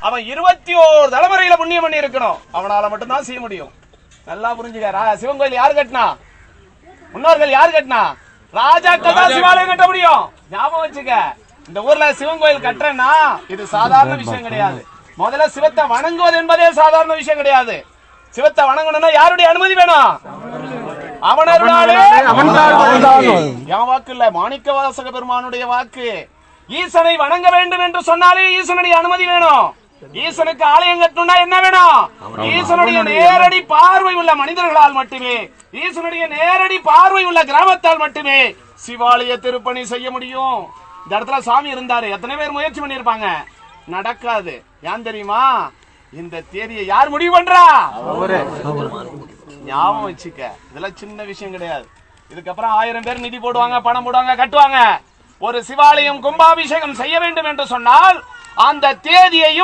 அவன் 21 தலைமுறையில புண்ணியம் பண்ணி இருக்கணும். அவனால மட்டும்தான் செய்ய முடியும். நல்லா புரிஞ்சுக்க. சிவன் கோயில் யாரு கட்டினா? முன்னோர்கள் யாரு கட்டினா? ராஜாக்கள் தான் சிவாலயம் கட்ட முடியும். ஞாபகம் வச்சுக்க. இந்த ஊர்ல சிவன் கோயில் கட்டுறேன்னா இது சாதாரண விஷயம் கிடையாது. முதல்ல சிவத்தை வணங்குவது என்பதே சாதாரண விஷயம் கிடையாது. சிவத்தை வணங்கணும்னா யாருடைய அனுமதி வேணும்? அவனருளாலே என் வாக்கு இல்ல, மாணிக்க வாசக பெருமானுடைய வாக்கு. ஈசனை வணங்க வேண்டும் என்று சொன்னாலே ஈசனுடைய அனுமதி வேணும். ஈசனுக்கு ஆலயம் கட்டணும்னா என்ன வேணும்? ஈசனுடைய நேரடி பார்வை உள்ள மனிதர்களால் மட்டுமே, ஈசனுடைய நேரடி பார்வை உள்ள கிராமத்தால் மட்டுமே சிவாலய திருப்பணி செய்ய முடியும். இந்த இடத்துல சாமி இருந்தாரு, எத்தனை பேர் முயற்சி பண்ணிருப்பாங்க, நடக்காது. ஏன் தெரியுமா? இந்த தேதியை யார் முடிவு பண்றா? ஞாபகம் வச்சுக்க. இதெல்லாம் சின்ன விஷயம் கிடையாது. இதுக்கப்புறம் 1000 பேர் நிதி போடுவாங்க, பணம் போடுவாங்க, கட்டுவாங்க. ஒரு சிவாலயம் கும்பாபிஷேகம் செய்ய வேண்டும் என்று சொன்னால் அந்த தேதியையும்